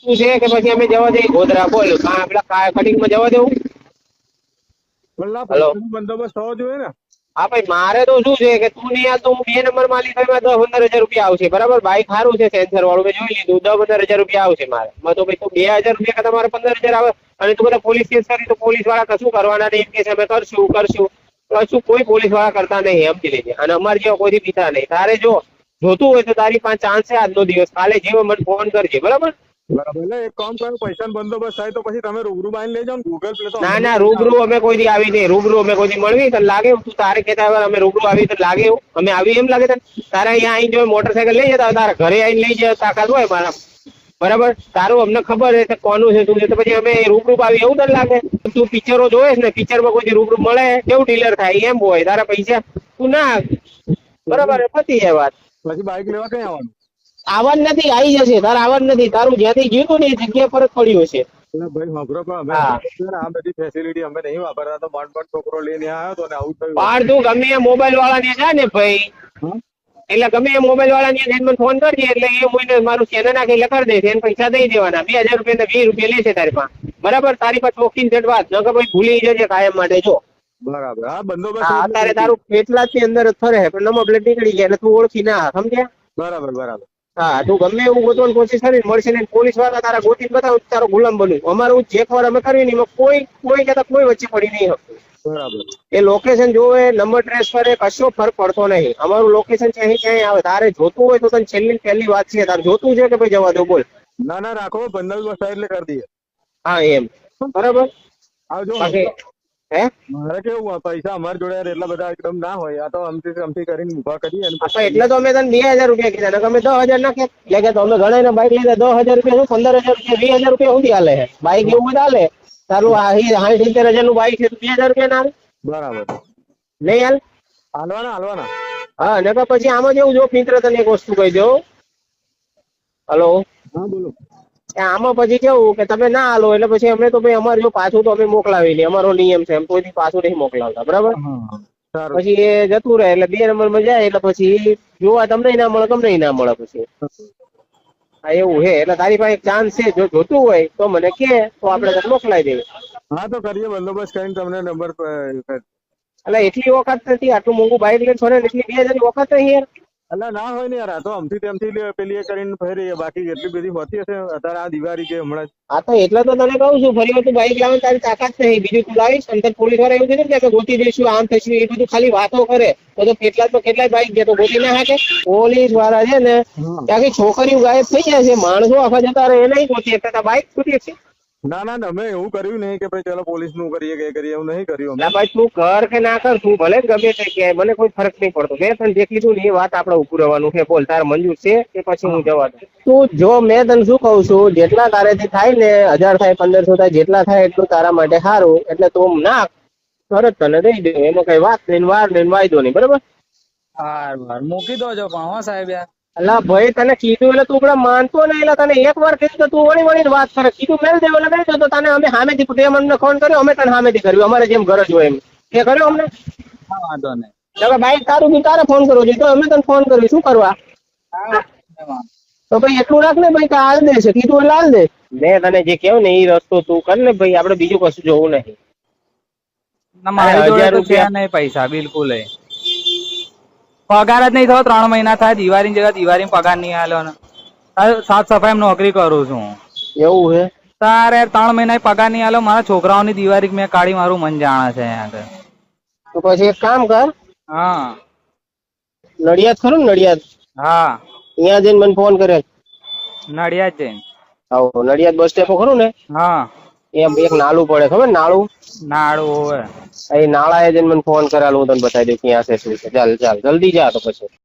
તું છે કે પછી અમે જવા દઈએ ગોધરા? બોલ પેલા કટિંગ માં જવા દેવું? હલો, બંદોબસ્ત થવો જોઈએ ને. હા ભાઈ મારે તો શું છે કે તું નહીં હાલ તો હું 2 નંબર માં લીધો એમાં 10-15 હજાર રૂપિયા આવશે, બરાબર? બાઈક સારું છે, સેન્સર વાળું, મેં જોઈ લીધું. 10-15 હજાર રૂપિયા આવશે મારે. તો ભાઈ તું 2000 રૂપિયા કરતા મારે 15 હજાર આવે અને તું બધા પોલીસ કેસ કરી તો પોલીસ વાળા કશું કરવાના નહીં. એમ કે અમે કરશું કશું કોઈ પોલીસ વાળા કરતા નહીં, સમજી લેજે. અને અમારે જેવા કોઈ પીતા નહીં. તારે જો જોતું હોય તો તારી પાસે ચાન્સ છે આજનો દિવસ, કાલે જેવો મને ફોન કરજે, બરાબર? બરાબર, એટલે એક કામ કરો, પૈસા બંદોબસ્ત થાય તો પછી તમે રૂબરૂ બાઈને લઈ જાઓ ને, ગૂગલ પ્લે તો. ના રૂબરૂ અમે કોઈ દી આવી નહીં. રૂબરૂ અમે કોઈ દી મળવી તને લાગે તું તારે કહેતા હોય અમે રૂબરૂ આવી તને લાગે એવું અમે આવી એમ લાગે તને? તારે અહીંયા આવીને જો મોટરસાયકલ લઈ જતા હોય તારા ઘરે આવીને લઈ જાય તાકાત હોય મારા, બરાબર? તારું અમને ખબર છે કોનું છે તું છે, તો પછી અમે રૂબરૂ આવી એવું તને લાગે? તું પિક્ચરો જોઈશ ને, પિક્ચરમાં કોઈ રૂબરૂ મળે કેવું ડીલર થાય એમ હોય. તારા પૈસા તું ના, બરાબર? પતી જાય વાત. પછી બાઈક લેવા કઈ આવવાનું? આવવાનું નથી, આવી જશે. તારે આવવાનું નથી, તારું જ્યાંથી જીતું ને એ જગ્યા પર જ પડ્યું છે. ભાઈ વાપરો પણ આ બધી ફેસિલિટી અમે નહીં વાપરતા, તો બાણ છોકરો લઈને આવ્યો તો ને આવું થયું. પણ તું ગમે એ મોબાઈલ વાળા ને જા ને ભાઈ, એટલે ગમે એ મોબાઈલ વાળા ની મને ફોન કરજે, એટલે એ મને મારું ચેનલ નાખી એટલે કરી દે, એને પૈસા દઈ દેવાના. 2000 રૂપિયા 20 રૂપિયા લેશે તારી પાસે, બરાબર? તારી પાસે ચોખ્ખી સેટ વાત ન કે ભાઈ ભૂલી જજે કાયમ માટે. જો બરાબર, હા બંદોબસ્ત. હા અત્યારે તારું પેટલા ની અંદર જ ફરે પણ નંબર પ્લેટ નીકળી ગયા એટલે તું ઓળખી ના, સમજ્યા? બરાબર બરાબર. હા, તું ગમે એવું ગોતવાની કોશિશ કરી મળશે ને, પોલીસ વાળા તારા ગોતીને બતાવ તારો ગુલામ બન્યું. અમારું જે ખબર અમે કરી ને એમાં કોઈ કહેતા કોઈ વચ્ચે પડી નહીં શકતું. બરાબર, એ લોકેશન જોવે, નંબર ટ્રેસ કરે, કશો ફરક પડતો નહીં. અમારું લોકેશન છે અહીં ક્યાંય આવે. તારે જોતું હોય તો તને પહેલી વાત છે, તારે જોતું છે કે ભાઈ જવા દો? બોલ. ના રાખો, બંદોબસ્ત થાય એટલે કરી દઈએ. હા એમ, બરાબર. આવજો. બાકી હે મારે કેવું પૈસા અમારી જોડે એટલા બધા એકદમ ના હોય, આ તો અમથી કરીને ઉભા કરીએ. એટલે તો અમે તને 2000 રૂપિયા કીધા, અમે 10,000 નાખે. એટલે કે અમે ઘણા બાઈક લઈને 10,000 રૂપિયા, 15,000 રૂપિયા, 20,000 રૂપિયા સુધી હાલે છે બાઈક. એવું બધું હાલે. તારું 60-70 નું બાઈક છે, 2000 રૂપિયા ના હાલે? બરાબર, નહીં હાલ? હાલવાના. હા, ને પછી આમાં જેવું જો મિત્ર તને એક વસ્તુ કહી દો. હલો, હા બોલો. આમાં પછી કેવું કે તમે ના હાલો એટલે પછી અમે તો ભાઈ અમારે જો પાછું તો અમે મોકલાવી નહીં, અમારો નિયમ છે, એમ કોઈથી પાછું નહીં મોકલાવતા, બરાબર? પછી એ જતું રહે એટલે 2 નંબર માં જાય એટલે પછી જોવા તમને ના મળે, તમને ના મળે પછી. હા એવું છે. એટલે તારી પાસે એક ચાન્સ છે, જો જોતું હોય તો મને કે, તો આપણે તને મોકલાવી દઈએ. હા તો કરીએ, બંદોબસ્ત કરીને તમને નંબર. એટલે એટલી વખત નથી, આટલું મોંઘું બાઈક લઈને ફરે એટલી 2000 ની વખત નહીં યાર. એટલે ના હોય ને યાર, આ તો અમથી તેમથી પેલી એ કરીને ફરી, બાકી એટલી બધી હોતી હશે અત્યારે આ દિવાળી કે હમણાં. હા તો એટલે તો તને કહું છું, ફરી વાર તું બાઈક લાવવાની તારી તાકાત નહીં. બીજું તું લાવીશ અંદર પોલીસ વાળા એવું કીધું કે ગોતી દઈશું, આમ થશે, એ બધું ખાલી વાતો કરે તો કેટલાય બાઈક છે તો ગોતી ના શકે. પોલીસ વાળા છે ને ત્યાંથી છોકરીઓ ગાયબ થઈ જાય છે, માણસો આખા જતા રહે, એ નહીં ગોતી શકતા, બાઈક છૂટી છે. ના અમે એવું કર્યું નહીં કે ભાઈ ચલો પોલીસ નું કરીએ કે કરીએ, એવું નહીં કર્યું. ના ભાઈ તું કર કે ના કર, તું ભલે ગમે તે કે, મને કોઈ ફરક નહીં પડતો. મેં તને જે કીધું ને એ વાત આપણે ઉભું રહેવાનું છે. બોલ, તારે મંજૂર છે કે પછી હું જવા દઉં? તું જો મેં તને શું કહું છું, જેટલા તારેથી થાય ને, 1000 થાય, 1500 થાય, જેટલા થાય એટલું તારા માટે સારું. એટલે તું નાખ, તરત તને દઈ દઉં, એમાં કઈ વાત નહીં, વાર નહીં, વાયદો નહીં, બરાબર? હા મૂકી દો છો પણ હો સાહેબ યાર. અલા ભાઈ તને કીધું એટલે તું પેલા માનતો નહીં. એટલે તને એક વાર કીધું તો તું વળી વાત કરે. કીધું મેળ દેવો એટલે મેળ દે, તો તને અમે સામેથી પ્રેમ અમને ફોન કર્યો, અમે તને સામેથી કર્યું, અમારે જેમ ગરજ હોય એમ એ કર્યો અમને. વાંધો નહીં. એટલે બાઈક તારું બી તારે ફોન કરવો જોઈએ, તો અમે તને ફોન કર્યું, શું કરવા? તો ભાઈ એટલું રાખ ને ભાઈ, કે હાલ દે છે કીધું એટલે હાલ દે. મેં તને જે કહ્યું ને એ રસ્તો તું કર ને ભાઈ, આપણે બીજું કશું જોવું નહીં. મારી જોડે તો છે નહીં પૈસા બિલકુલ. પગાર જ નહીં થયો, 3 મહિના થાય. દિવાળી જગ્યા દિવાળી પગાર નહીં આલ્યો ને. સાફ સફાઈ નોકરી કરું છું. એવું છે? તારે 3 મહિના પગાર નહીં આલ્યો. મારા છોકરાઓની દિવાળી મેં કાઢી, મારું મન જાણે છે અહીંયા. તો પછી એક કામ કર. હા નડિયાદ ખરું ને? નડિયાદ? હા, અહીંયા જઈને મને ફોન કરે. નડિયાદ જઈને? હા, નડિયાદ બસ સ્ટેપ ખરું ને? હા, એમ એક નાળું પડે, ખબર? નાળું હોય એ નાળા એ જઈને મને ફોન કરાલું, હું તને બતાવી દઉં ક્યાં છે શું છે. ચાલ જલ્દી જા તો પછી.